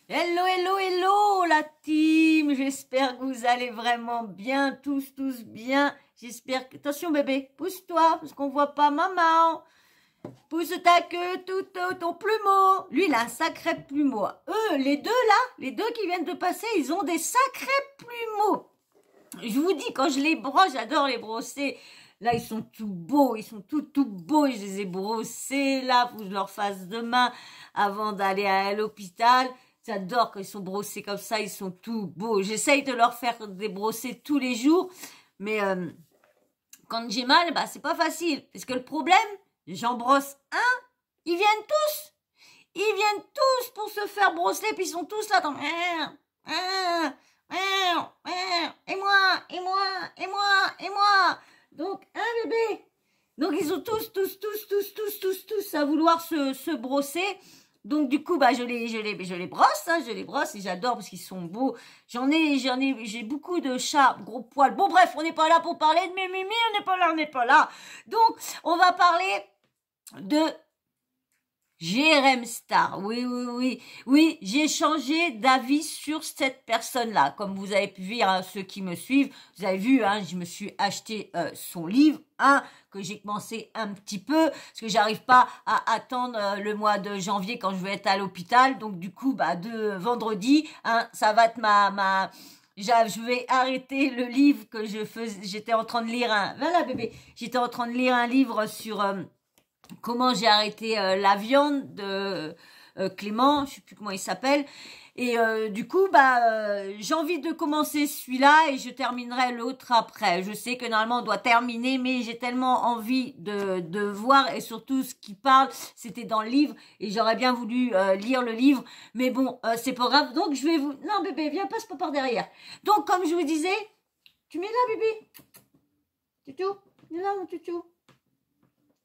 Hello, hello, hello la team. J'espère que vous allez vraiment bien, tous bien. J'espère que... Attention bébé, pousse-toi, parce qu'on voit pas maman. Pousse ta queue, tout ton plumeau. Lui, il a un sacré plumeau. Eux, les deux là, les deux qui viennent de passer, ils ont des sacrés plumeaux. Je vous dis, quand je les brosse, j'adore les brosser. Là, ils sont tout beaux, ils sont tout beaux. Je les ai brossés, là, faut que je leur fasse demain avant d'aller à l'hôpital. J'adore quand ils sont brossés comme ça, ils sont tout beaux. J'essaye de leur faire des brossés tous les jours, mais quand j'ai mal, bah c'est pas facile. Parce que le problème, j'en brosse un, ils viennent tous. Ils viennent tous pour se faire brosser, puis ils sont tous là dans... Et moi, et moi, et moi, et moi. Donc, un bébé. Donc, ils sont tous à vouloir se brosser. Donc, du coup, bah, je les brosse, hein, je les brosse et j'adore parce qu'ils sont beaux. J'ai beaucoup de chats, gros poils. Bon, bref, on n'est pas là pour parler de mes mimi, on n'est pas là. Donc, on va parler de Jérém Star, oui, j'ai changé d'avis sur cette personne-là. Comme vous avez pu voir, hein, ceux qui me suivent, vous avez vu, hein, je me suis acheté son livre, que j'ai commencé un petit peu, parce que j'arrive pas à attendre le mois de janvier quand je vais être à l'hôpital. Donc du coup, bah de vendredi, hein, ça va être je vais arrêter le livre que j'étais en train de lire voilà bébé, j'étais en train de lire un livre sur comment j'ai arrêté la viande de Clément, je sais plus comment il s'appelle. Et du coup, j'ai envie de commencer celui-là et je terminerai l'autre après. Je sais que normalement on doit terminer, mais j'ai tellement envie de voir et surtout ce qui parle, c'était dans le livre et j'aurais bien voulu lire le livre, mais bon, c'est pas grave. Donc je vais vous... Non bébé, viens, passe pas par derrière. Donc comme je vous disais, tu mets là bébé. Tutou, viens là mon tutou.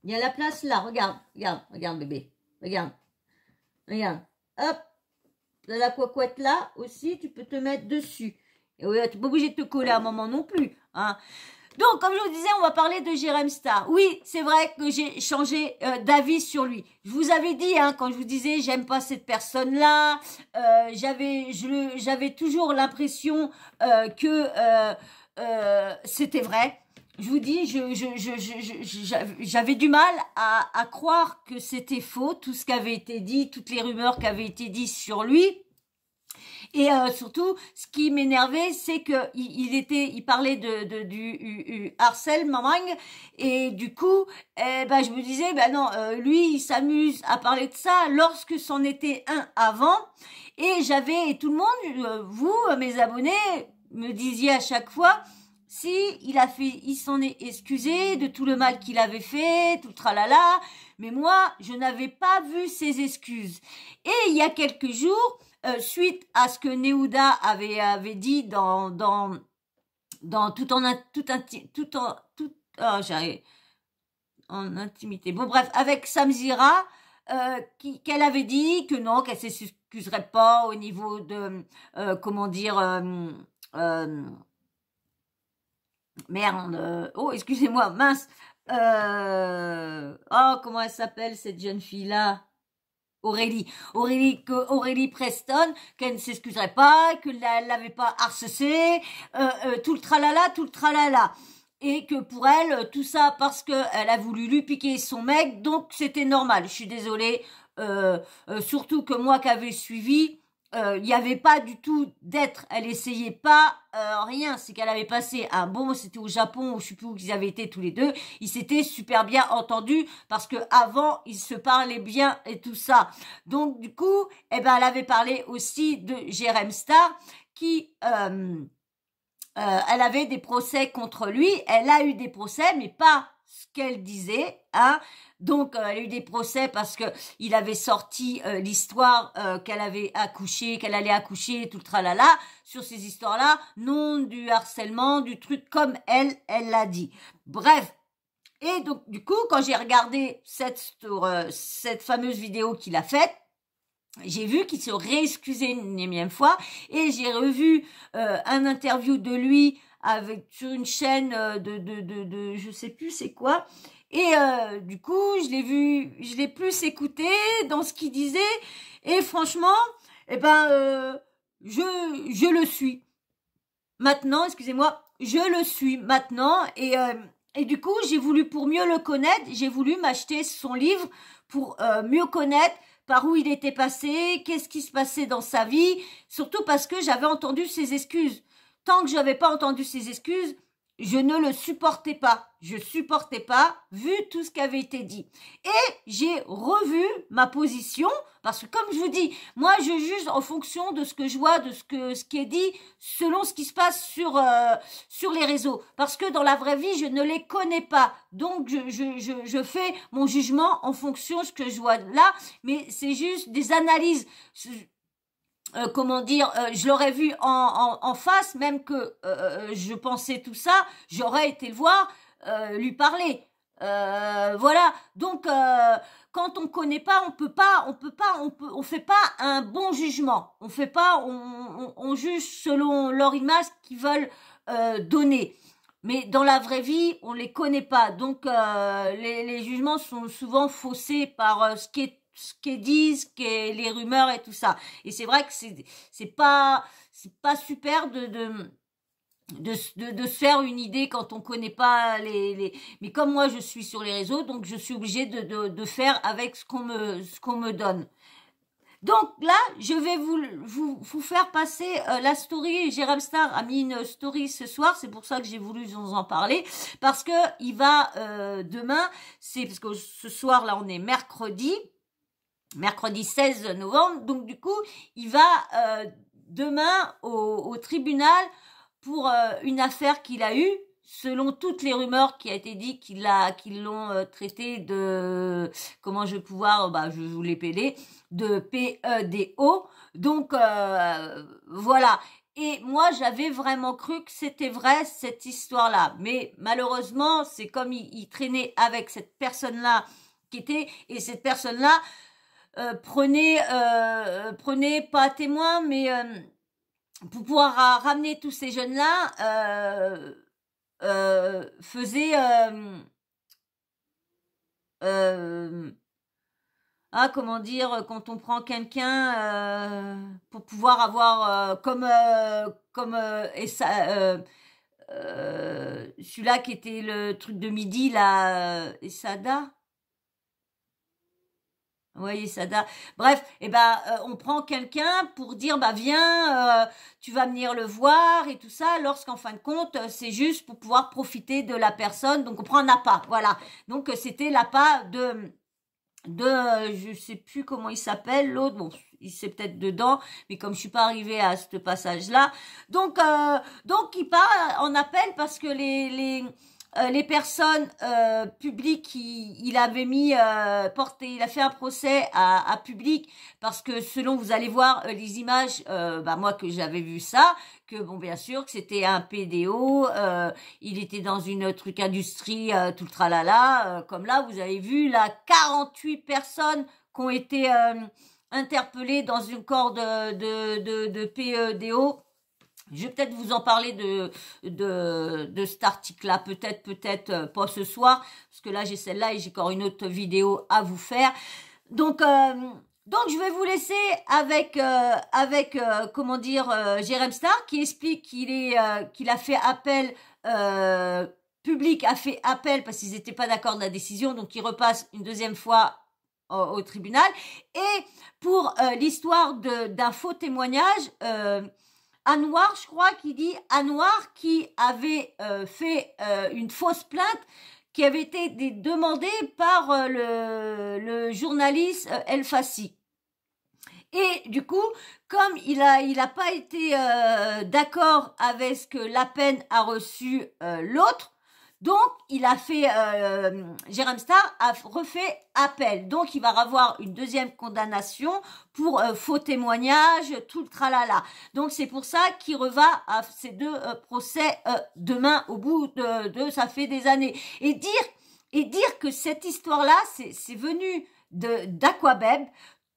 Il y a la place là, regarde bébé, regarde. Hop, de la couette là aussi, tu peux te mettre dessus. Et oui, tu n'es pas obligé de te coller à un moment non plus, hein. Donc, comme je vous disais, on va parler de Jérém Star. Oui, c'est vrai que j'ai changé d'avis sur lui. Je vous avais dit, hein, quand je vous disais, j'aime pas cette personne-là, j'avais toujours l'impression que c'était vrai. Je vous dis, j'avais du mal à croire que c'était faux, tout ce qui avait été dit, toutes les rumeurs qui avaient été dites sur lui. Et surtout, ce qui m'énervait, c'est que il parlait du harcèlement, et du coup, je me disais, non, lui, il s'amuse à parler de ça lorsque c'en était un avant. Et tout le monde, vous, mes abonnés, me disiez à chaque fois, si il s'en est excusé de tout le mal qu'il avait fait, tout le tralala, mais moi, je n'avais pas vu ses excuses. Et il y a quelques jours, suite à ce que Neouda avait dit dans en intimité. Bon bref, avec Samzira, qu'elle avait dit que non, qu'elle s'excuserait pas au niveau de merde, oh excusez-moi, mince, comment elle s'appelle cette jeune fille-là? Aurélie Preston, qu'elle ne s'excuserait pas, qu'elle l'avait pas harcelée, tout le tralala. Et que pour elle, tout ça parce qu'elle a voulu lui piquer son mec, donc c'était normal. Je suis désolée, surtout que moi qui avais suivi, il n'y avait pas du tout d'être, elle essayait pas rien, c'est qu'elle avait passé un bon, c'était au Japon, ou je sais plus où ils avaient été tous les deux, ils s'étaient super bien entendus parce que avant ils se parlaient bien et tout ça. Donc du coup, elle avait parlé aussi de Jérém Star qui elle avait des procès contre lui, elle a eu des procès, mais pas ce qu'elle disait, hein. Donc elle a eu des procès parce que il avait sorti l'histoire qu'elle allait accoucher, tout le tralala, sur ces histoires-là, non du harcèlement, du truc comme elle l'a dit. Bref. Et donc du coup, quand j'ai regardé cette fameuse vidéo qu'il a faite, j'ai vu qu'il se réexcusait une énième fois et j'ai revu un interview de lui sur une chaîne de je sais plus c'est quoi, et du coup je l'ai plus écouté dans ce qu'il disait, et franchement eh ben, je le suis. Maintenant, excusez-moi, je le suis maintenant et du coup, j'ai voulu, pour mieux le connaître, j'ai voulu m'acheter son livre pour mieux connaître par où il était passé, qu'est-ce qui se passait dans sa vie, surtout parce que j'avais entendu ses excuses. Tant que je n'avais pas entendu ses excuses, je ne le supportais pas. Je supportais pas, vu tout ce qui avait été dit. Et j'ai revu ma position, parce que comme je vous dis, moi je juge en fonction de ce que je vois, de ce qui est dit, selon ce qui se passe sur les réseaux. Parce que dans la vraie vie, je ne les connais pas. Donc je fais mon jugement en fonction de ce que je vois là, mais c'est juste des analyses. Comment dire, je l'aurais vu en face, même que je pensais tout ça, j'aurais été le voir, lui parler. Voilà. Donc quand on connaît pas, on fait pas un bon jugement. On fait pas, on juge selon leur image qu'ils veulent donner. Mais dans la vraie vie, on les connaît pas. Donc les jugements sont souvent faussés par ce qui est dit, les rumeurs et tout ça. Et c'est vrai que c'est pas super de se faire une idée quand on connaît pas mais comme moi je suis sur les réseaux, donc je suis obligée de faire avec ce qu'on me donne. Donc là, je vais vous faire passer la story. Jérém Star a mis une story ce soir, c'est pour ça que j'ai voulu vous en parler, parce que il va demain, c'est parce que ce soir là on est mercredi 16 novembre, donc du coup il va demain au tribunal pour une affaire qu'il a eue, selon toutes les rumeurs qui a été dit qu'ils l'ont traité de, comment je vais pouvoir, je vais vous les péler, de PEDO. Donc voilà. Et moi, j'avais vraiment cru que c'était vrai, cette histoire-là. Mais malheureusement, c'est comme il traînait avec cette personne-là et cette personne-là prenait pas témoin, mais pour pouvoir ramener tous ces jeunes-là, faisait comment dire, quand on prend quelqu'un pour pouvoir avoir et ça celui-là qui était le truc de midi là, Essada. Oui, Sada. Bref, on prend quelqu'un pour dire, viens, tu vas venir le voir et tout ça, lorsqu'en fin de compte, c'est juste pour pouvoir profiter de la personne. Donc, on prend un appât, voilà. Donc, c'était l'appât de je sais plus comment il s'appelle, l'autre, bon, il c'est peut-être dedans, mais comme je suis pas arrivée à ce passage-là, donc il part en appel parce que les personnes publiques, il avait mis il a fait un procès à public parce que selon vous allez voir les images, moi que j'avais vu ça, que bon bien sûr que c'était un PDO, il était dans une truc industrie tout le tralala, comme là vous avez vu là 48 personnes qui ont été interpellées dans une corps de PEDO. Je vais peut-être vous en parler de cet article-là, peut-être pas ce soir, parce que là j'ai celle-là et j'ai encore une autre vidéo à vous faire. Donc je vais vous laisser avec Jérém Star qui explique qu'il a fait appel. Public a fait appel parce qu'ils n'étaient pas d'accord de la décision, donc il repasse une deuxième fois au tribunal. Et pour l'histoire d'un faux témoignage. Anouar, je crois qu'il dit Anouar qui avait fait une fausse plainte qui avait été demandée par le journaliste El Fassi. Et du coup, comme il a pas été d'accord avec ce que La Pen a reçu l'autre, donc il a fait Jérém Star a refait appel. Donc il va avoir une deuxième condamnation pour faux témoignage, tout le tralala. Donc c'est pour ça qu'il reva à ces deux procès demain au bout de ça fait des années. Et dire que cette histoire-là c'est venu d'Aquabeb,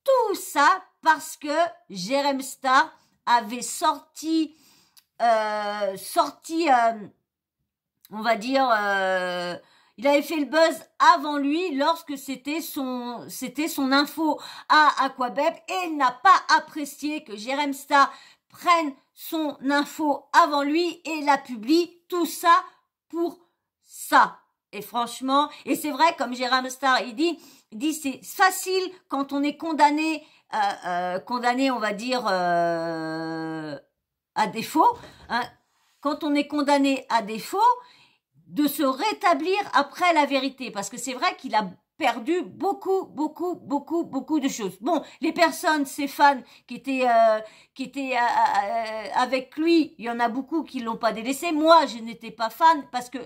tout ça parce que Jérém Star avait sorti on va dire, Il avait fait le buzz avant lui lorsque c'était son info à Aquabeb et il n'a pas apprécié que Jérém Star prenne son info avant lui et la publie. Tout ça pour ça. Et franchement, et c'est vrai, comme Jérém Star, il dit c'est facile quand on est condamné, on va dire, à défaut, hein, quand on est condamné à défaut, de se rétablir après la vérité. Parce que c'est vrai qu'il a perdu beaucoup de choses. Bon, les personnes, ses fans qui étaient avec lui, il y en a beaucoup qui l'ont pas délaissé. Moi, je n'étais pas fan parce que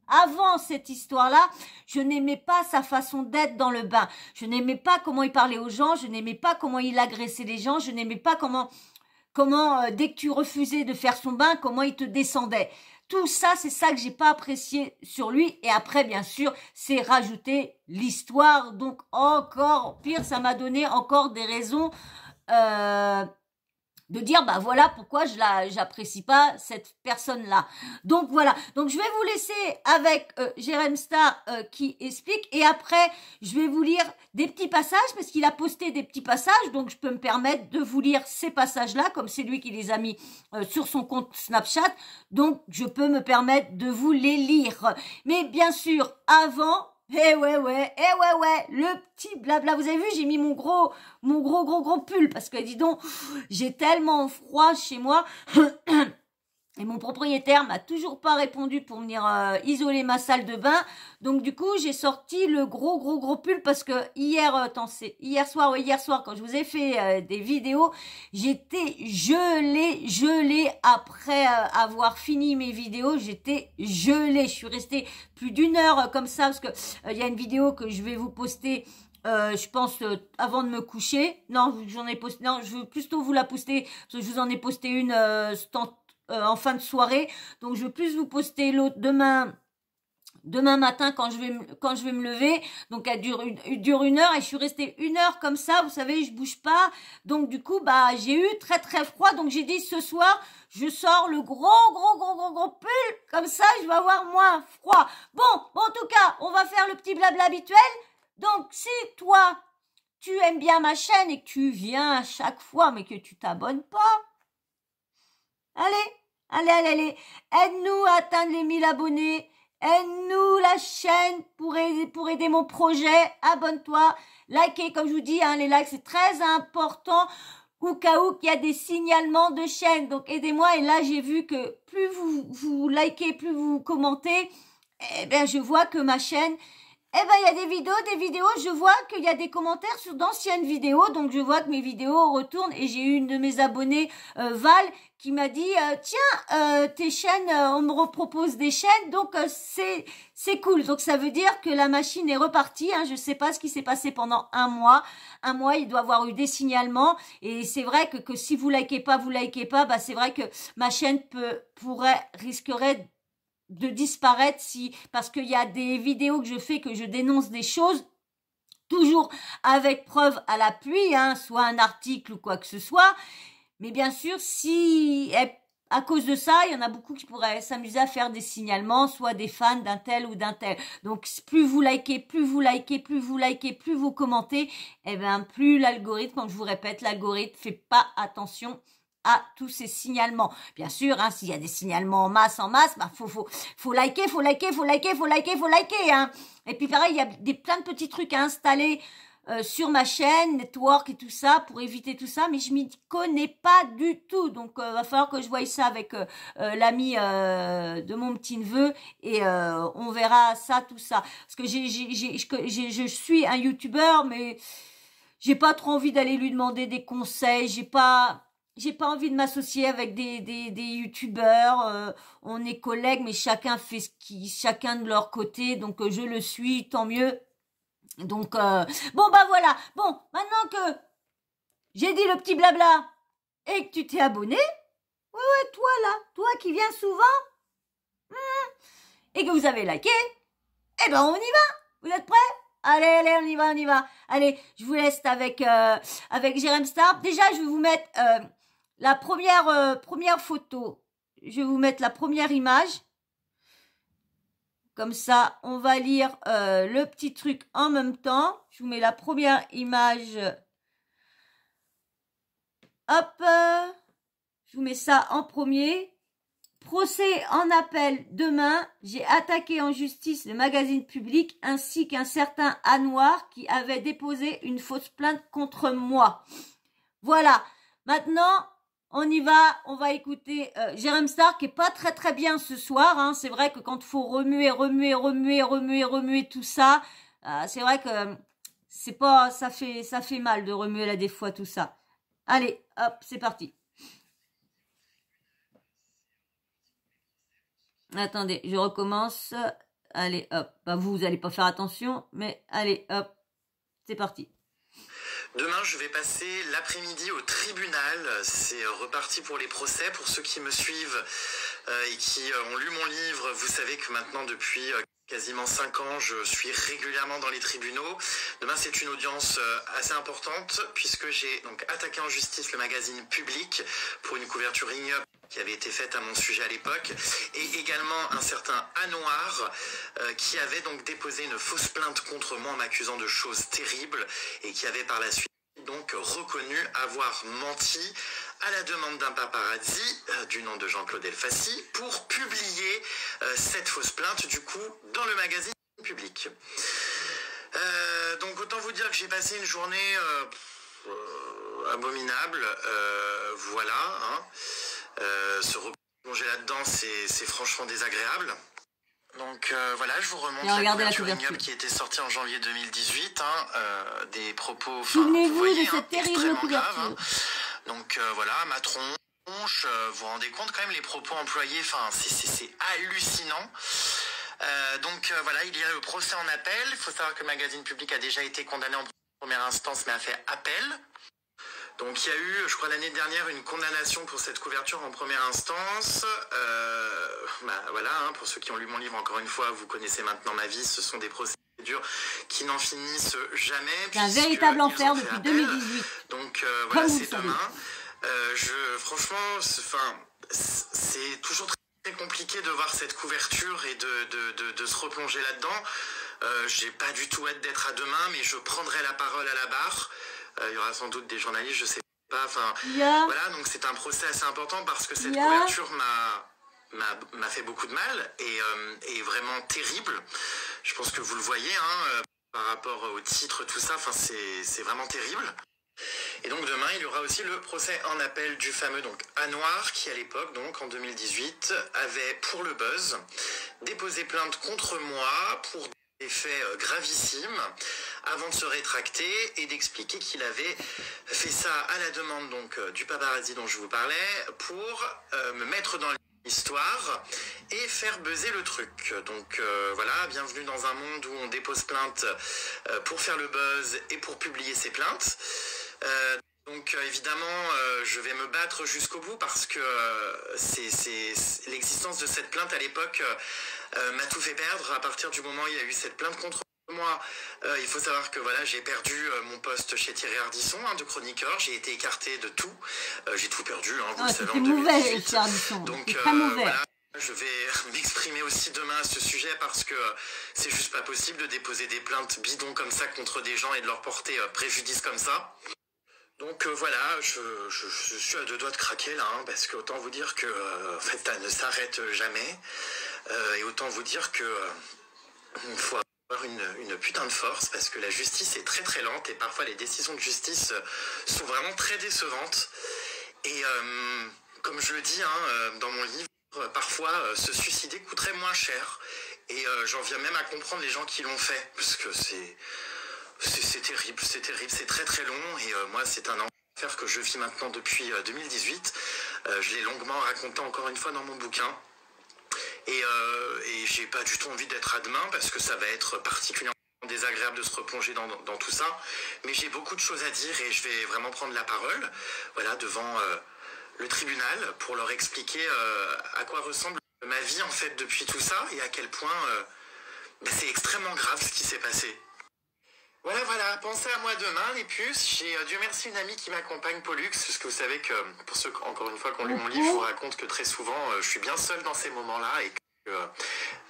avant cette histoire-là, je n'aimais pas sa façon d'être dans le bain. Je n'aimais pas comment il parlait aux gens. Je n'aimais pas comment il agressait les gens. Je n'aimais pas comment dès que tu refusais de faire son bain, comment il te descendait. Tout ça, c'est ça que j'ai pas apprécié sur lui. Et après, bien sûr, c'est rajouter l'histoire. Donc, encore pire, ça m'a donné encore des raisons de dire, bah voilà pourquoi j'apprécie pas cette personne-là. Donc voilà. Donc je vais vous laisser avec Jérém Star qui explique. Et après, je vais vous lire des petits passages parce qu'il a posté des petits passages. Donc je peux me permettre de vous lire ces passages-là comme c'est lui qui les a mis sur son compte Snapchat. Donc je peux me permettre de vous les lire. Mais bien sûr, avant... ouais, le petit blabla. Vous avez vu, j'ai mis mon gros pull parce que dis donc, j'ai tellement froid chez moi. Et mon propriétaire m'a toujours pas répondu pour venir isoler ma salle de bain. Donc du coup, j'ai sorti le gros pull parce que hier soir, quand je vous ai fait des vidéos, j'étais gelée après avoir fini mes vidéos. J'étais gelée. Je suis restée plus d'une heure comme ça parce que il y a une vidéo que je vais vous poster. Je pense avant de me coucher. Non, j'en ai posté. Non, je veux plutôt vous la poster parce que je vous en ai posté une en fin de soirée. Donc je vais plus vous poster l'autre demain matin quand je vais me lever. Donc elle dure une heure et je suis restée une heure comme ça. Vous savez, je bouge pas. Donc du coup, bah j'ai eu très froid. Donc j'ai dit ce soir, je sors le gros pull. Comme ça, je vais avoir moins froid. Bon, en tout cas, on va faire le petit blabla habituel. Donc si toi, tu aimes bien ma chaîne et que tu viens à chaque fois mais que tu t'abonnes pas, allez, aide-nous à atteindre les 1000 abonnés, aide-nous la chaîne pour aider mon projet, abonne-toi, likez, comme je vous dis, hein, les likes c'est très important, au cas où qu'il y a des signalements de chaîne, donc aidez-moi, et là j'ai vu que plus vous likez, plus vous commentez, eh bien je vois que ma chaîne, eh ben, il y a des vidéos, je vois qu'il y a des commentaires sur d'anciennes vidéos, donc je vois que mes vidéos retournent et j'ai eu une de mes abonnées, Val, qui m'a dit, tiens, tes chaînes, on me repropose des chaînes, donc c'est cool. Donc ça veut dire que la machine est repartie, hein, je sais pas ce qui s'est passé pendant un mois, il doit avoir eu des signalements, et c'est vrai que si vous likez pas, bah c'est vrai que ma chaîne risquerait de disparaître parce qu'il y a des vidéos que je fais que je dénonce des choses toujours avec preuve à l'appui, hein, soit un article ou quoi que ce soit, mais bien sûr à cause de ça, il y en a beaucoup qui pourraient s'amuser à faire des signalements, soit des fans d'un tel ou d'un tel. Donc plus vous likez, plus vous commentez, eh ben plus l'algorithme, comme je vous répète, l'algorithme fait pas attention à tous ces signalements. Bien sûr, hein, s'il y a des signalements en masse, bah faut liker, hein. Et puis pareil, il y a plein de petits trucs à installer sur ma chaîne, network et tout ça, pour éviter tout ça, mais je m'y connais pas du tout. Donc va falloir que je voie ça avec l'ami de mon petit neveu et on verra ça, tout ça. Parce que je suis un youtubeur, mais j'ai pas trop envie d'aller lui demander des conseils, j'ai pas envie de m'associer avec des youtubeurs, on est collègues, mais chacun fait chacun de leur côté, donc je le suis, tant mieux. Donc, bon, bah voilà. Bon, maintenant que j'ai dit le petit blabla et que tu t'es abonné, ouais, toi là, toi qui viens souvent, et que vous avez liké, eh ben on y va. Vous êtes prêts? Allez, on y va. Allez, je vous laisse avec Jérém Star. Déjà, je vais vous mettre la première photo. Je vais vous mettre la première image. Comme ça, on va lire le petit truc en même temps. Je vous mets la première image. Hop, je vous mets ça en premier. Procès en appel demain. J'ai attaqué en justice le magazine Public ainsi qu'un certain Anouar qui avait déposé une fausse plainte contre moi. Voilà. Maintenant, on y va. On va écouter Jérém Star qui est pas très bien ce soir. Hein. C'est vrai que quand il faut remuer tout ça, c'est vrai que c'est pas, ça fait mal de remuer là des fois tout ça. Allez, hop, c'est parti. Attendez, je recommence. Allez, hop. Bah, vous allez pas faire attention, mais allez, hop. C'est parti. Demain, je vais passer l'après-midi au tribunal. C'est reparti pour les procès. Pour ceux qui me suivent et qui ont lu mon livre, vous savez que maintenant, depuis quasiment 5 ans, je suis régulièrement dans les tribunaux. Demain, c'est une audience assez importante puisque j'ai donc attaqué en justice le magazine Public pour une couverture ignoble qui avait été faite à mon sujet à l'époque, et également un certain Anouar qui avait donc déposé une fausse plainte contre moi en m'accusant de choses terribles et qui avait par la suite donc reconnu avoir menti à la demande d'un paparazzi du nom de Jean-Claude Elfassi pour publier cette fausse plainte du coup dans le magazine Public. Donc autant vous dire que j'ai passé une journée abominable, voilà, hein. Se replonger là-dedans, c'est franchement désagréable. Donc voilà, je vous remonte la couverture ignoble qui était sortie en janvier 2018, des propos, souvenez-vous de cette terrible couverture. Grave, hein. Donc voilà, ma tronche, vous vous rendez compte quand même les propos employés, enfin c'est hallucinant. Donc voilà, il y a le procès en appel. Il faut savoir que le magazine Public a déjà été condamné en première instance, mais a fait appel. Donc il y a eu, je crois l'année dernière, une condamnation pour cette couverture en première instance. Voilà, hein, pour ceux qui ont lu mon livre, encore une fois, vous connaissez maintenant ma vie. Ce sont des procédures qui n'en finissent jamais. C'est un véritable enfer depuis 2018. Donc voilà, c'est demain. Franchement, c'est toujours très compliqué de voir cette couverture et de se replonger là-dedans. J'ai pas du tout hâte d'être à demain, mais je prendrai la parole à la barre. Il y aura sans doute des journalistes, je sais pas. Enfin, voilà, donc c'est un procès assez important parce que cette couverture m'a fait beaucoup de mal et vraiment terrible. Je pense que vous le voyez, hein, par rapport au titre, tout ça. Enfin, c'est vraiment terrible. Et donc demain, il y aura aussi le procès en appel du fameux donc Anouar qui à l'époque, donc en 2018, avait pour le buzz déposé plainte contre moi pour des faits gravissimes avant de se rétracter et d'expliquer qu'il avait fait ça à la demande donc du paparazzi dont je vous parlais pour me mettre dans l'histoire et faire buzzer le truc. Donc voilà, bienvenue dans un monde où on dépose plainte pour faire le buzz et pour publier ses plaintes. Donc évidemment, je vais me battre jusqu'au bout parce que l'existence de cette plainte à l'époque m'a tout fait perdre. À partir du moment où il y a eu cette plainte contre moi, il faut savoir que voilà, j'ai perdu mon poste chez Thierry Ardisson de chroniqueur. J'ai été écarté de tout. J'ai tout perdu, hein, vous le savez, en 2018. Donc voilà. Je vais m'exprimer aussi demain à ce sujet parce que c'est juste pas possible de déposer des plaintes bidons comme ça contre des gens et de leur porter préjudice comme ça. Donc voilà, je suis à 2 doigts de craquer là, hein, parce que autant vous dire que en fait, ça ne s'arrête jamais, et autant vous dire que il faut avoir une putain de force parce que la justice est très lente et parfois les décisions de justice sont vraiment très décevantes. Et comme je le dis dans mon livre, parfois se suicider coûterait moins cher. Et j'en viens même à comprendre les gens qui l'ont fait, parce que c'est terrible, c'est très long. Et moi, c'est un enfer que je vis maintenant depuis 2018. Je l'ai longuement raconté encore une fois dans mon bouquin. Et j'ai pas du tout envie d'être à demain, parce que ça va être particulièrement désagréable de se replonger dans tout ça. Mais j'ai beaucoup de choses à dire et je vais vraiment prendre la parole, voilà, devant le tribunal pour leur expliquer à quoi ressemble ma vie en fait depuis tout ça et à quel point c'est extrêmement grave ce qui s'est passé. Voilà, pensez à moi demain les puces. J'ai Dieu merci une amie qui m'accompagne, Pollux, parce que vous savez que pour ceux encore une fois qui ont lu mon livre, je vous raconte que très souvent je suis bien seul dans ces moments-là et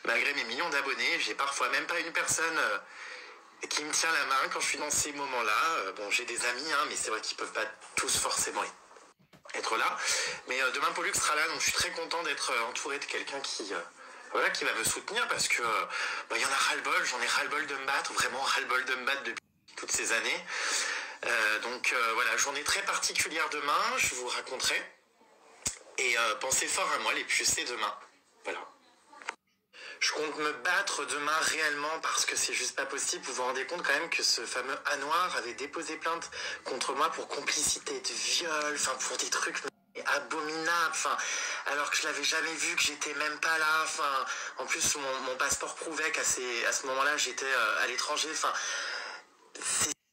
Malgré mes millions d'abonnés, j'ai parfois même pas une personne qui me tient la main quand je suis dans ces moments-là. Bon, j'ai des amis, hein, mais c'est vrai qu'ils peuvent pas tous forcément être là. Mais demain, Pollux sera là, donc je suis très content d'être entouré de quelqu'un qui va me soutenir parce que y en a ras-le-bol, j'en ai ras-le-bol de me battre, vraiment ras-le-bol de me battre depuis toutes ces années. Donc voilà, journée très particulière demain, je vous raconterai. Et pensez fort à moi, les puces, c'est demain. Voilà. Je compte me battre demain réellement parce que c'est juste pas possible. Vous vous rendez compte quand même que ce fameux A Noir avait déposé plainte contre moi pour complicité de viol, enfin pour des trucs abominables, enfin alors que je l'avais jamais vu, que j'étais même pas là, enfin en plus mon passeport prouvait qu'à ce moment-là j'étais à l'étranger, enfin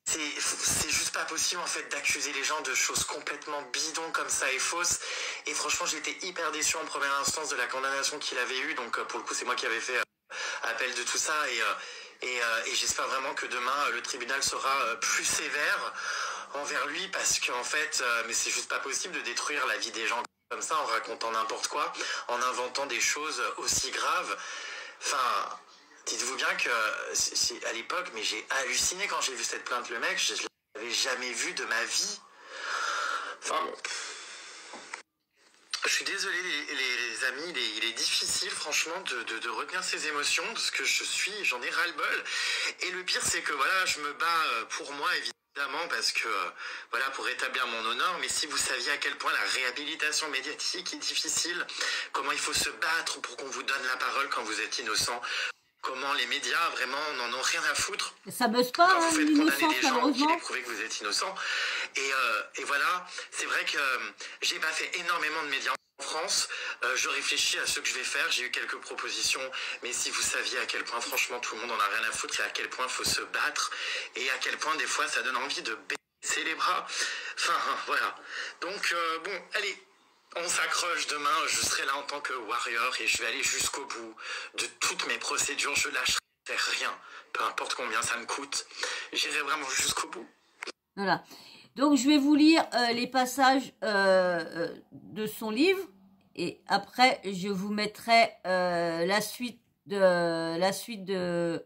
c'est juste pas possible en fait d'accuser les gens de choses complètement bidons comme ça et fausses. Et franchement j'étais hyper déçu en première instance de la condamnation qu'il avait eue. Donc pour le coup c'est moi qui avais fait appel de tout ça. Et j'espère vraiment que demain le tribunal sera plus sévère envers lui. Parce qu'en fait mais c'est juste pas possible de détruire la vie des gens comme ça en racontant n'importe quoi, en inventant des choses aussi graves. Enfin... Dites-vous bien que à l'époque, mais j'ai halluciné quand j'ai vu cette plainte. Le mec, je l'avais jamais vu de ma vie. Enfin bon. Je suis désolé les amis, il est difficile franchement de retenir ses émotions parce que j'en ai ras-le-bol. Et le pire c'est que voilà, je me bats pour moi évidemment parce que voilà, pour rétablir mon honneur. Mais si vous saviez à quel point la réhabilitation médiatique est difficile, comment il faut se battre pour qu'on vous donne la parole quand vous êtes innocent. Comment les médias, vraiment, n'en ont rien à foutre. Ça buzz pas, quand vous faites condamner des gens, malheureusement. Qu'il est prouvé que vous êtes innocent. Et voilà, c'est vrai que j'ai pas fait énormément de médias en France. Je réfléchis à ce que je vais faire. J'ai eu quelques propositions. Mais si vous saviez à quel point, franchement, tout le monde en a rien à foutre et à quel point il faut se battre et à quel point, des fois, ça donne envie de baisser les bras. Enfin, voilà. Donc, bon, allez. On s'accroche demain, je serai là en tant que warrior et je vais aller jusqu'au bout de toutes mes procédures. Je lâcherai rien, peu importe combien ça me coûte. J'irai vraiment jusqu'au bout. Voilà. Donc je vais vous lire les passages de son livre et après je vous mettrai la suite de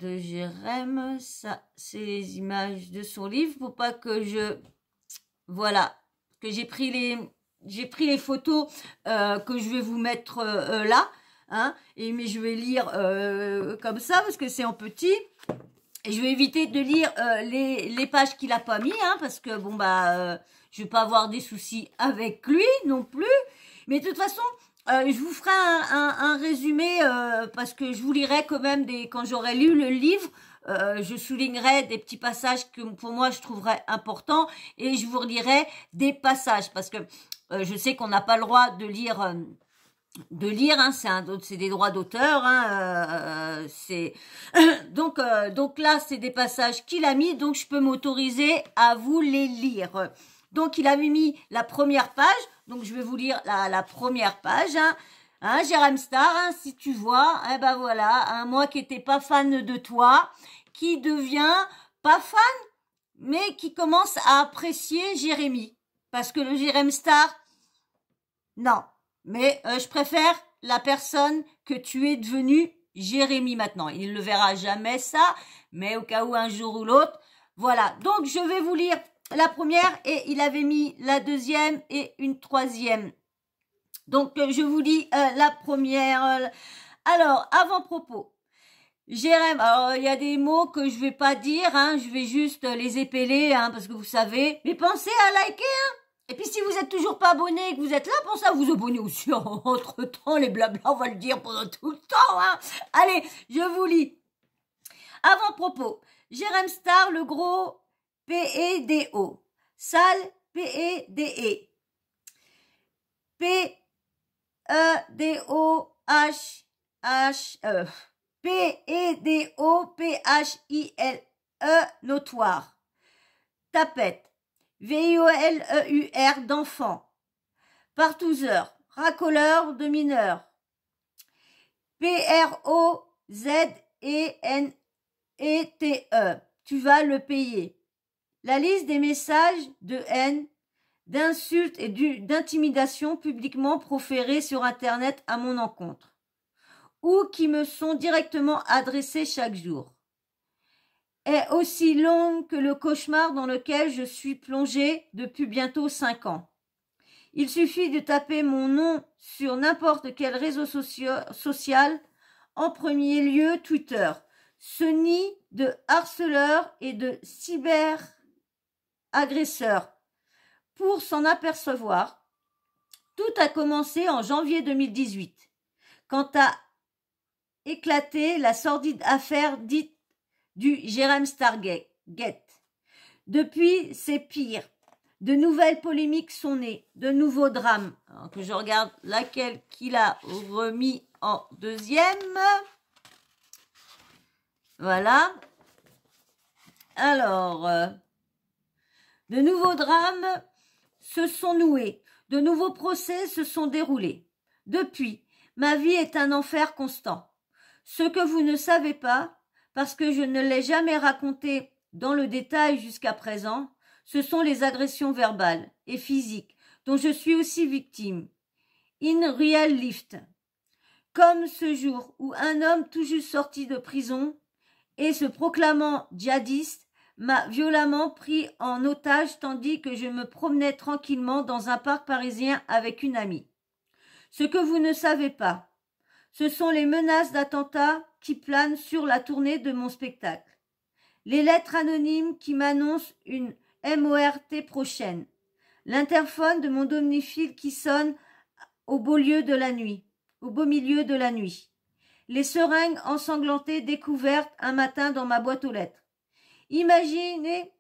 Jérém. Ça, c'est les images de son livre pour pas que voilà. Que j'ai pris les photos que je vais vous mettre là, hein, mais je vais lire comme ça parce que c'est en petit et je vais éviter de lire les pages qu'il a pas mis, hein, parce que bon je vais pas avoir des soucis avec lui non plus, mais de toute façon je vous ferai un résumé parce que je vous lirai quand même quand j'aurai lu le livre. Je soulignerai des petits passages que pour moi je trouverais importants et je vous relirai des passages parce que je sais qu'on n'a pas le droit de lire hein, c'est des droits d'auteur, hein, c'est donc là c'est des passages qu'il a mis, donc je peux m'autoriser à vous les lire. Donc il avait mis la première page, donc je vais vous lire la première page, hein. Hein, Jérém Star, hein, si tu vois, eh ben voilà, hein, moi qui n'étais pas fan de toi, qui devient pas fan, mais qui commence à apprécier Jérémy. Parce que le Jérém Star, non. Mais je préfère la personne que tu es devenue, Jérémy, maintenant. Il ne le verra jamais ça, mais au cas où un jour ou l'autre. Voilà, donc je vais vous lire la première et il avait mis la deuxième et une troisième. Donc, je vous lis la première. Alors, avant-propos. Jérém, alors il y a des mots que je vais pas dire, hein, je vais juste les épeler, hein, parce que vous savez. Mais pensez à liker, hein. Et puis si vous êtes toujours pas abonné et que vous êtes là, pensez à vous abonner aussi entre-temps, les blabla, on va le dire pendant tout le temps, hein. Allez, je vous lis. Avant-propos. Jérém Star, le gros P-E-D-O. Sale P-E-D-E. P-E-D-O-H-H-E. P-E-D-O-P-H-I-L-E, notoire. Tapette. V-I-O-L-E-U-R, d'enfant. Partouzeur. Racoleur de mineurs. P-R-O-Z-E-N-E-T-E. Tu vas le payer. La liste des messages de haine d'insultes et d'intimidations publiquement proférées sur Internet à mon encontre, ou qui me sont directement adressées chaque jour, est aussi longue que le cauchemar dans lequel je suis plongée depuis bientôt 5 ans. Il suffit de taper mon nom sur n'importe quel réseau social, en premier lieu Twitter, ce nid de harceleurs et de cyberagresseurs, pour s'en apercevoir. Tout a commencé en janvier 2018, quand a éclaté la sordide affaire dite du Jérém Stargate. Depuis, c'est pire. De nouvelles polémiques sont nées, de nouveaux drames. Alors que je regarde laquelle qu'il a remis en deuxième. Voilà. Alors, de nouveaux drames se sont noués. De nouveaux procès se sont déroulés. Depuis, ma vie est un enfer constant. Ce que vous ne savez pas, parce que je ne l'ai jamais raconté dans le détail jusqu'à présent, ce sont les agressions verbales et physiques dont je suis aussi victime. In real life. Comme ce jour où un homme tout juste sorti de prison et se proclamant djihadiste m'a violemment pris en otage tandis que je me promenais tranquillement dans un parc parisien avec une amie. Ce que vous ne savez pas, ce sont les menaces d'attentats qui planent sur la tournée de mon spectacle. Les lettres anonymes qui m'annoncent une MORT prochaine. L'interphone de mon domicile qui sonne au beau milieu de la nuit. Les seringues ensanglantées découvertes un matin dans ma boîte aux lettres. Imaginez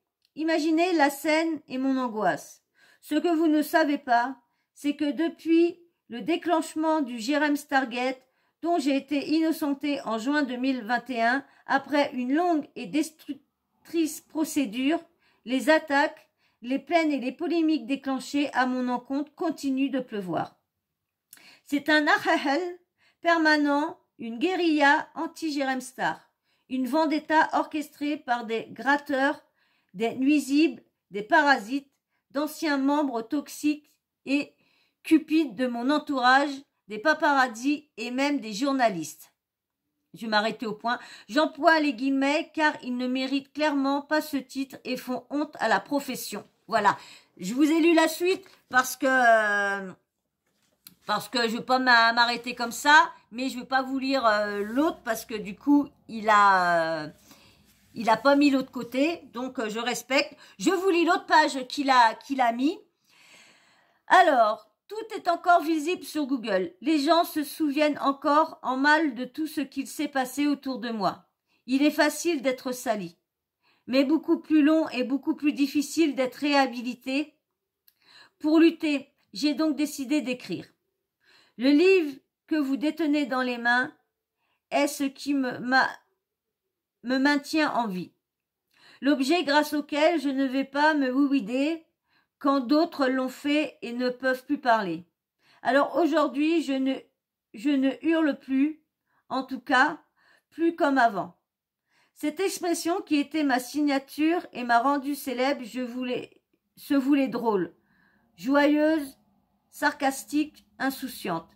la scène et mon angoisse. Ce que vous ne savez pas, c'est que depuis le déclenchement du Jérém Stargate, dont j'ai été innocentée en juin 2021, après une longue et destructrice procédure, les attaques, les plaintes et les polémiques déclenchées à mon encontre continuent de pleuvoir. C'est un ahahel permanent, une guérilla anti-Jérém Star. Une vendetta orchestrée par des gratteurs, des nuisibles, des parasites, d'anciens membres toxiques et cupides de mon entourage, des paparazzis et même des journalistes. Je vais m'arrêter au point. J'emploie les guillemets car ils ne méritent clairement pas ce titre et font honte à la profession. Voilà. Je vous ai lu la suite parce que je ne veux pas m'arrêter comme ça, mais je ne veux pas vous lire l'autre parce que du coup, il a pas mis l'autre côté, donc je respecte. Je vous lis l'autre page qu'il a mis. Alors, tout est encore visible sur Google. Les gens se souviennent encore en mal de tout ce qu'il s'est passé autour de moi. Il est facile d'être sali, mais beaucoup plus long et beaucoup plus difficile d'être réhabilité. Pour lutter, j'ai donc décidé d'écrire. Le livre que vous détenez dans les mains est ce qui me maintient en vie. L'objet grâce auquel je ne vais pas me ouider quand d'autres l'ont fait et ne peuvent plus parler. Alors aujourd'hui, je ne hurle plus, en tout cas, plus comme avant. Cette expression qui était ma signature et m'a rendue célèbre, se voulait drôle, joyeuse, sarcastique, insouciante.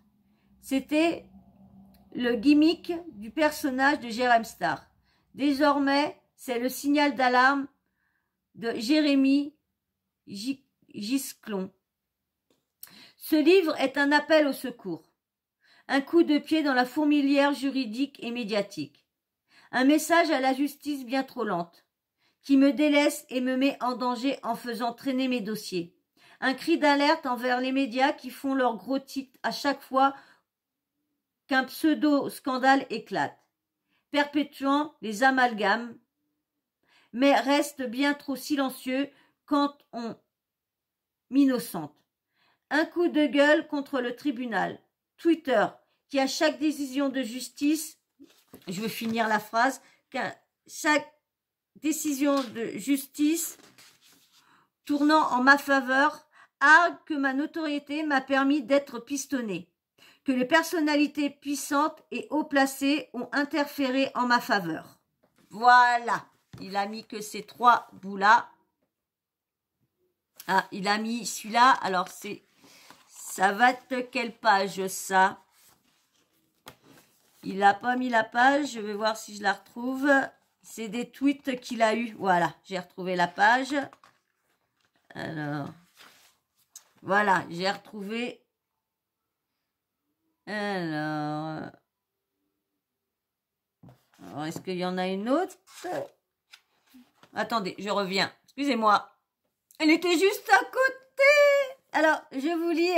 C'était le gimmick du personnage de Jérém Star. Désormais, c'est le signal d'alarme de Jérémy Gisclon. Ce livre est un appel au secours, un coup de pied dans la fourmilière juridique et médiatique, un message à la justice bien trop lente, qui me délaisse et me met en danger en faisant traîner mes dossiers, un cri d'alerte envers les médias qui font leur gros titre à chaque fois qu'un pseudo-scandale éclate, perpétuant les amalgames, mais reste bien trop silencieux quand on m'innocente. Un coup de gueule contre le tribunal. Twitter, qui à chaque décision de justice, je veux finir la phrase, qu'à chaque décision de justice tournant en ma faveur, argue que ma notoriété m'a permis d'être pistonné, que les personnalités puissantes et haut placées ont interféré en ma faveur. Voilà, il a mis que ces 3 bouts-là. Ah, il a mis celui-là. Alors, ça va être quelle page, ça? Il n'a pas mis la page. Je vais voir si je la retrouve. C'est des tweets qu'il a eu. Voilà, j'ai retrouvé la page. Alors, voilà, j'ai retrouvé. Alors, est-ce qu'il y en a une autre? Attendez, je reviens. Excusez-moi. Elle était juste à côté. Alors, je vous lis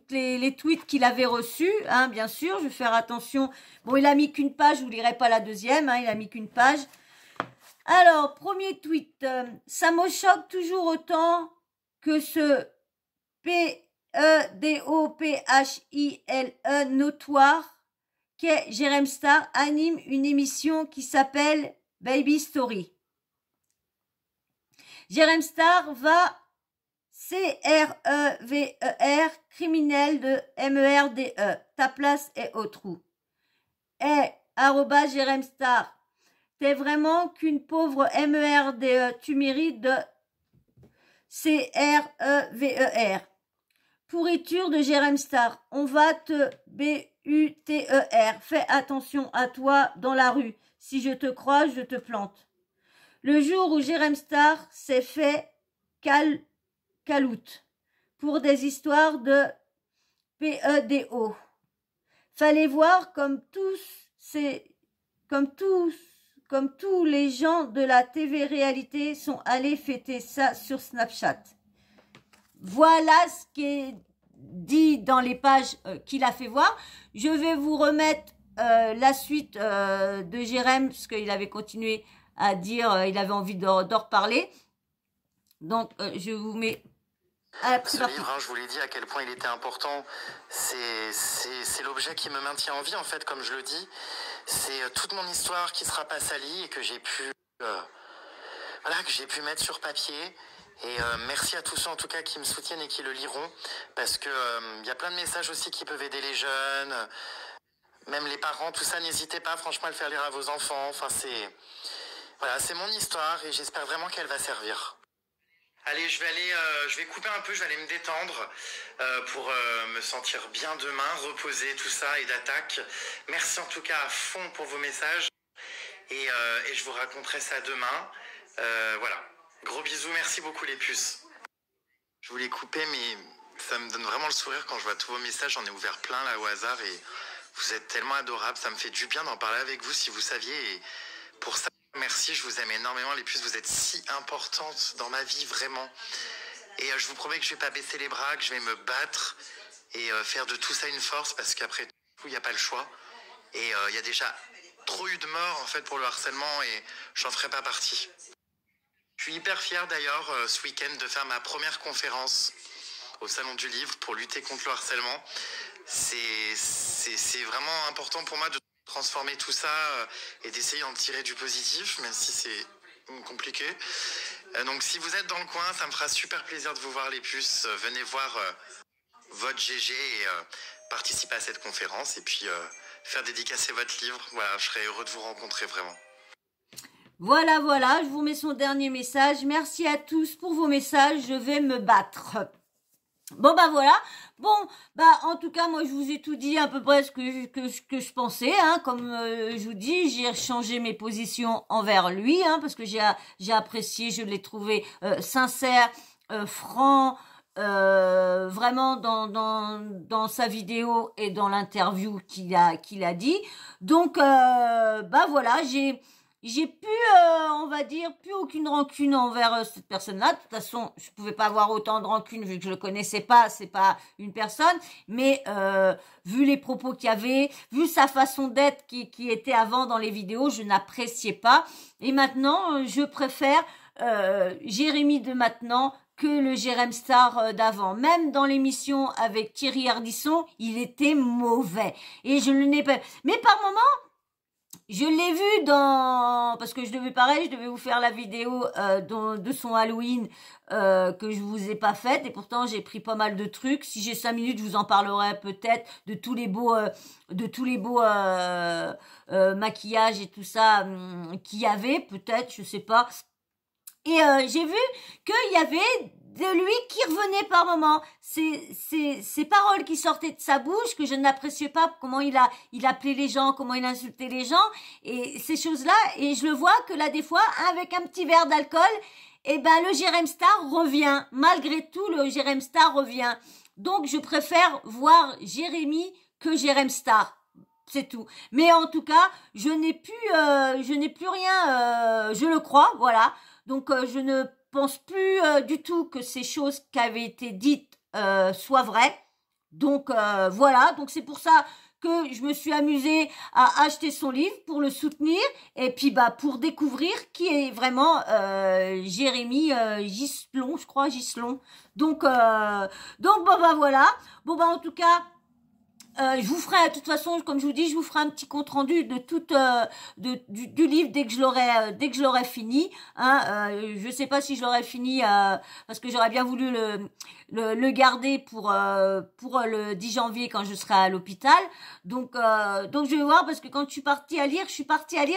les tweets qu'il avait reçus, hein, bien sûr. Je vais faire attention. Bon, il a mis qu'une page, je vous lirai pas la deuxième, hein, il a mis qu'une page. Alors, premier tweet. Ça me choque toujours autant que ce P-E-D-O-P-H-I-L-E notoire qu'est Jérém Star anime une émission qui s'appelle Baby Story. Jérém Star va C-R-E-V-E-R, criminel de M-E-R-D-E. Ta place est au trou. Et Jérém Star. T'es vraiment qu'une pauvre M-E-R-D-E. Tu mérites de C-R-E-V-E-R. Pourriture de Jérém Star. On va te B-U-T-E-R. Fais attention à toi dans la rue. Si je te croise, je te plante. Le jour où Jérém Star s'est fait caloute pour des histoires de PEDO. Fallait voir comme tous les gens de la TV réalité sont allés fêter ça sur Snapchat. Voilà ce qui est dit dans les pages qu'il a fait voir. Je vais vous remettre la suite de Jérém, parce qu'il avait continué à dire, il avait envie d'en reparler. Donc, je vous mets... Ce livre, hein, je vous l'ai dit à quel point il était important. C'est l'objet qui me maintient en vie, en fait, comme je le dis. C'est toute mon histoire qui sera pas salie et que j'ai pu, que j'ai pu mettre sur papier. Et merci à tous ceux, en tout cas, qui me soutiennent et qui le liront. Parce que y a plein de messages aussi qui peuvent aider les jeunes. Même les parents, tout ça, n'hésitez pas, franchement, à le faire lire à vos enfants. Enfin, c'est mon histoire et j'espère vraiment qu'elle va servir. Allez, je vais couper un peu, je vais aller me détendre pour me sentir bien demain, reposer, tout ça, et d'attaque. Merci en tout cas à fond pour vos messages et je vous raconterai ça demain. Voilà, gros bisous, merci beaucoup les puces. Je voulais couper, mais ça me donne vraiment le sourire quand je vois tous vos messages, j'en ai ouvert plein là au hasard et vous êtes tellement adorables, ça me fait du bien d'en parler avec vous si vous saviez et pour ça. Merci, je vous aime énormément les puces, vous êtes si importantes dans ma vie, vraiment. Et je vous promets que je vais pas baisser les bras, que je vais me battre et faire de tout ça une force parce qu'après tout, il n'y a pas le choix. Et il y a déjà trop eu de morts en fait pour le harcèlement et j'en ferai pas partie. Je suis hyper fier d'ailleurs ce week-end de faire ma première conférence au Salon du Livre pour lutter contre le harcèlement. C'est vraiment important pour moi de transformer tout ça et d'essayer d'en tirer du positif, même si c'est compliqué. Donc si vous êtes dans le coin, ça me fera super plaisir de vous voir les puces. Venez voir votre GG et participer à cette conférence et puis faire dédicacer votre livre. Voilà, je serais heureux de vous rencontrer vraiment. Voilà, voilà, je vous mets son dernier message. Merci à tous pour vos messages, je vais me battre. Bon bah voilà, bon bah en tout cas moi je vous ai tout dit à peu près ce que je pensais, hein, comme je vous dis, j'ai changé mes positions envers lui, hein, parce que j'ai apprécié, je l'ai trouvé sincère, franc, vraiment dans sa vidéo et dans l'interview qu'il a dit. Donc bah voilà, j'ai plus, on va dire, plus aucune rancune envers cette personne-là. De toute façon, je pouvais pas avoir autant de rancune vu que je le connaissais pas. C'est pas une personne, mais vu les propos qu'il y avait, vu sa façon d'être qui était avant dans les vidéos, je n'appréciais pas. Et maintenant, je préfère Jérémy de maintenant que le Jérém Star d'avant. Même dans l'émission avec Thierry Ardisson, il était mauvais. Et je ne l'ai pas. Mais par moment. Je l'ai vu parce que je devais vous faire la vidéo de son Halloween que je vous ai pas faite et pourtant j'ai pris pas mal de trucs. Si j'ai 5 minutes, je vous en parlerai peut-être de tous les beaux maquillages et tout ça qu'il y avait, peut-être, je sais pas. Et j'ai vu qu'il y avait de lui qui revenait par moments. Ces paroles qui sortaient de sa bouche, que je n'appréciais pas, comment il appelait les gens, comment il insultait les gens, et ces choses-là, et je le vois que là, des fois, avec un petit verre d'alcool, eh ben, le Jérém Star revient. Malgré tout, le Jérém Star revient. Donc, je préfère voir Jérémy que Jérém Star. C'est tout. Mais en tout cas, je n'ai plus rien, je le crois, voilà. Donc, je ne pense plus du tout que ces choses qui avaient été dites soient vraies. Donc, voilà. Donc, c'est pour ça que je me suis amusée à acheter son livre pour le soutenir et puis pour découvrir qui est vraiment Jérémy Gislon, je crois, Gislon. Donc voilà. Bon en tout cas, je vous ferai, de toute façon, comme je vous dis, je vous ferai un petit compte rendu de du livre dès que je l'aurai fini. Je sais pas si je l'aurai fini parce que j'aurais bien voulu le garder pour le 10 janvier quand je serai à l'hôpital. Donc je vais voir parce que quand je suis partie à lire,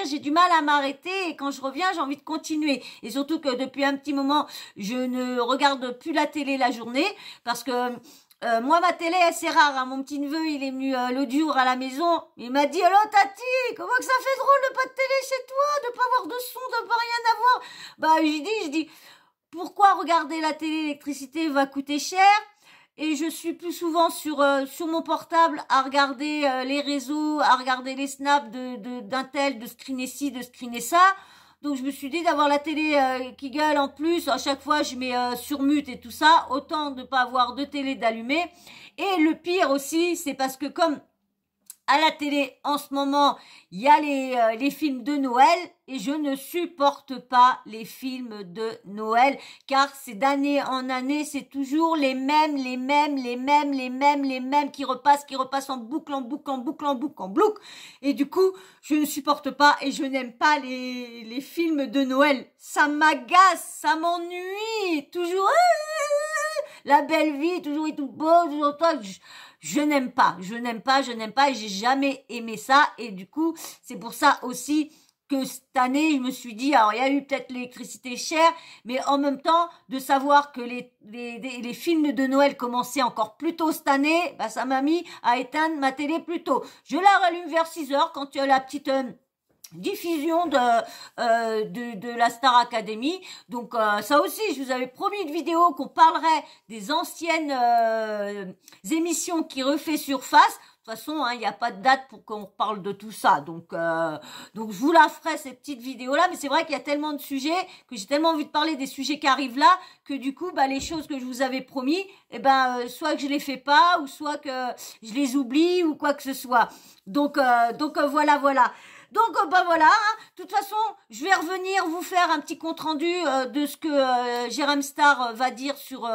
j'ai du mal à m'arrêter et quand je reviens, j'ai envie de continuer. Et surtout que depuis un petit moment, je ne regarde plus la télé la journée parce que moi, ma télé, c'est rare. Hein. Mon petit neveu, il est venu l'autre jour à la maison. Il m'a dit, allô, Tati, comment que ça fait drôle de pas de télé chez toi, de pas avoir de son, de pas rien avoir. Je dis, pourquoi regarder la télé, l'électricité va coûter cher? Et je suis plus souvent sur mon portable à regarder les réseaux, à regarder les snaps d'un tel, de screener ci, de screener ça. Donc je me suis dit d'avoir la télé qui gueule en plus, à chaque fois je mets sur mute et tout ça, autant de pas avoir de télé d'allumée. Et le pire aussi, c'est parce que comme à la télé en ce moment, il y a les films de Noël et je ne supporte pas les films de Noël car c'est d'année en année, c'est toujours les mêmes qui repassent en boucle, en boucle. Et du coup, je ne supporte pas et je n'aime pas les films de Noël. Ça m'agace, ça m'ennuie. Toujours la belle vie, toujours et tout beau, toujours toi. Je n'aime pas et j'ai jamais aimé ça et du coup, c'est pour ça aussi que cette année, je me suis dit, alors il y a eu peut-être l'électricité chère, mais en même temps, de savoir que les films de Noël commençaient encore plus tôt cette année, ça m'a mis à éteindre ma télé plus tôt. Je la rallume vers 6 heures quand il y a la petite diffusion de la Star Academy. Donc ça aussi, je vous avais promis une vidéo qu'on parlerait des anciennes émissions qui refait surface. De toute façon, il n'y a pas de date pour qu'on parle de tout ça. Donc je vous la ferai cette petite vidéo-là. Mais c'est vrai qu'il y a tellement de sujets que j'ai tellement envie de parler des sujets qui arrivent là que du coup, les choses que je vous avais promis, soit que je les fais pas ou soit que je les oublie ou quoi que ce soit. Donc voilà. Donc voilà, de toute façon, je vais revenir vous faire un petit compte rendu de ce que Jérém Star va dire sur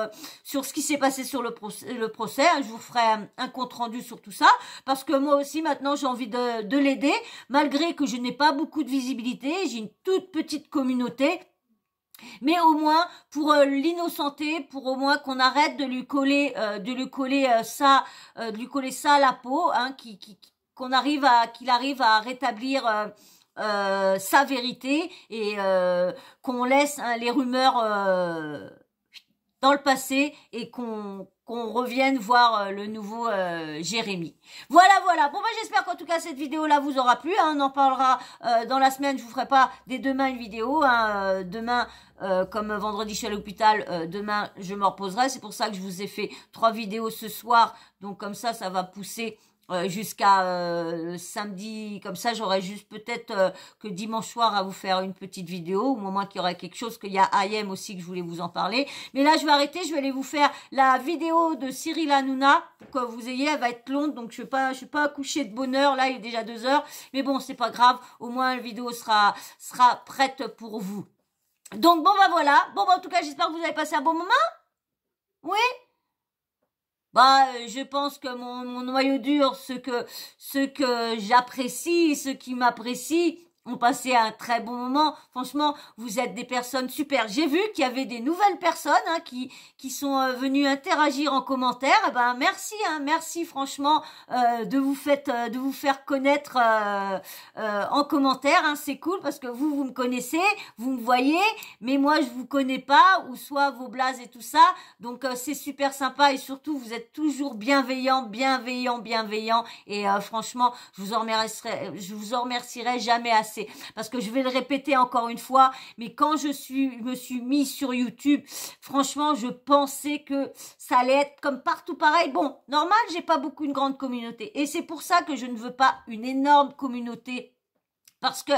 ce qui s'est passé sur le procès. Je vous ferai un compte rendu sur tout ça parce que moi aussi maintenant j'ai envie de l'aider malgré que je n'ai pas beaucoup de visibilité, j'ai une toute petite communauté. Mais au moins pour l'innocenter, pour au moins qu'on arrête de lui coller ça à la peau, qu'il arrive à rétablir sa vérité et qu'on laisse les rumeurs dans le passé et qu'on revienne voir le nouveau Jérémy. Voilà. Bon j'espère qu'en tout cas cette vidéo là vous aura plu. On en parlera dans la semaine. Je vous ferai pas dès demain une vidéo. Demain comme vendredi je suis à l'hôpital, demain je me reposerai. C'est pour ça que je vous ai fait 3 vidéos ce soir. Donc comme ça va pousser jusqu'à samedi, comme ça j'aurai juste peut-être que dimanche soir à vous faire une petite vidéo, au moment qu'il y aura quelque chose, qu'il y a IM aussi que je voulais vous en parler. Mais là je vais arrêter, je vais aller vous faire la vidéo de Cyril Hanouna pour que vous ayez, elle va être longue, donc je suis pas couchée de bonne heure, là il est déjà 2 heures, mais bon c'est pas grave, au moins la vidéo sera prête pour vous. Donc voilà, en tout cas j'espère que vous avez passé un bon moment. Oui. Je pense que mon noyau dur, ce que j'apprécie, ceux qui m'apprécient, ont passé un très bon moment. Franchement, vous êtes des personnes super. J'ai vu qu'il y avait des nouvelles personnes hein, qui sont venues interagir en commentaire. Eh ben merci franchement de vous faire connaître en commentaire. Hein, c'est cool parce que vous me connaissez, vous me voyez, mais moi je vous connais pas ou soit vos blazes et tout ça. Donc c'est super sympa et surtout vous êtes toujours bienveillants et franchement je vous en remercierai jamais assez. Parce que je vais le répéter encore une fois, mais quand me suis mis sur YouTube, franchement, je pensais que ça allait être comme partout pareil. Bon, normal, j'ai pas une grande communauté. Et c'est pour ça que je ne veux pas une énorme communauté. Parce que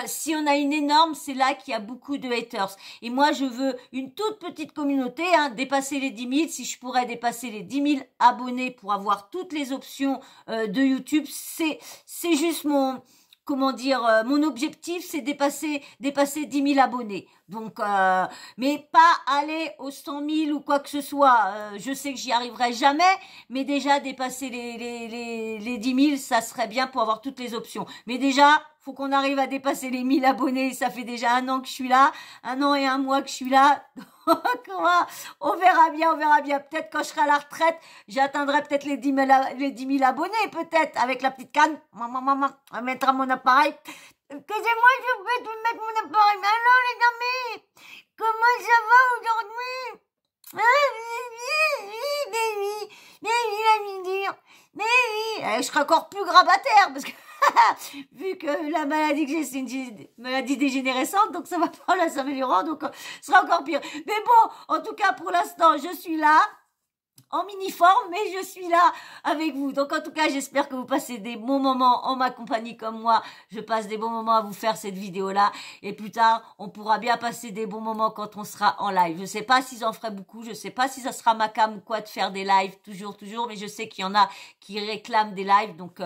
si on a une énorme, c'est là qu'il y a beaucoup de haters. Et moi, je veux une toute petite communauté, hein, dépasser les 10 000. Si je pourrais dépasser les 10 000 abonnés pour avoir toutes les options de YouTube, c'est juste mon objectif, c'est dépasser 10 000 abonnés. Donc, mais pas aller aux 100 000 ou quoi que ce soit. Je sais que j'y arriverai jamais, mais déjà dépasser les 10 000, ça serait bien pour avoir toutes les options. Mais déjà, faut qu'on arrive à dépasser les 1000 abonnés. Ça fait déjà 1 an que je suis là, 1 an et 1 mois que je suis là. On verra bien. Peut-être quand je serai à la retraite, j'atteindrai peut-être les 10 000 abonnés, peut-être, avec la petite canne. Maman, on mettra mon appareil. Excusez-moi, je vais mettre mon appareil. Alors, les amis, comment ça va aujourd'hui? Mais oui, je serai encore plus grabataire, parce que vu que la maladie que j'ai, c'est une maladie dégénérescente, donc ça va pas s'améliorer, donc ce sera encore pire. Mais bon, en tout cas, pour l'instant, je suis là. En mini-forme, mais je suis là avec vous. Donc en tout cas, j'espère que vous passez des bons moments en ma compagnie comme moi. Je passe des bons moments à vous faire cette vidéo-là. Et plus tard, on pourra bien passer des bons moments quand on sera en live. Je sais pas si j'en ferai beaucoup. Je sais pas si ça sera ma cam ou quoi de faire des lives toujours. Mais je sais qu'il y en a qui réclament des lives. Donc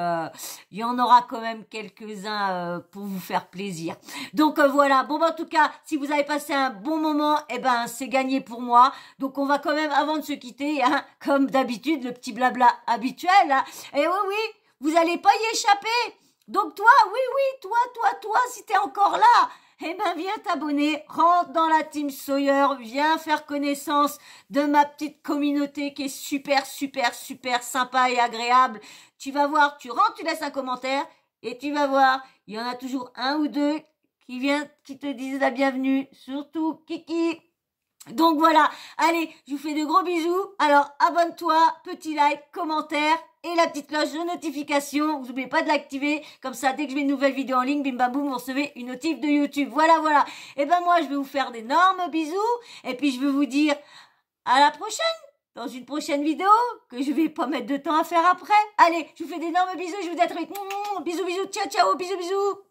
il y en aura quand même quelques-uns pour vous faire plaisir. Donc voilà. Bon, en tout cas, si vous avez passé un bon moment, eh ben c'est gagné pour moi. Donc on va quand même, avant de se quitter, hein, comme d'habitude, le petit blabla habituel. Hein. Et oui, vous allez pas y échapper. Donc toi, toi, si t'es encore là, eh ben viens t'abonner, rentre dans la team Sawyer, viens faire connaissance de ma petite communauté qui est super sympa et agréable. Tu vas voir, tu rentres, tu laisses un commentaire et tu vas voir, il y en a toujours 1 ou 2 qui te disent la bienvenue, surtout Kiki. Donc voilà, allez, je vous fais de gros bisous. Alors abonne-toi, petit like, commentaire et la petite cloche de notification. Vous n'oubliez pas de l'activer, comme ça dès que je mets une nouvelle vidéo en ligne, bim bam boum, vous recevez une notif de YouTube. Voilà. Et ben moi je vais vous faire d'énormes bisous et puis je vais vous dire à la prochaine, dans une prochaine vidéo que je vais pas mettre de temps à faire après. Allez, je vous fais d'énormes bisous, je vous dis à très vite. Bisous, ciao, bisous.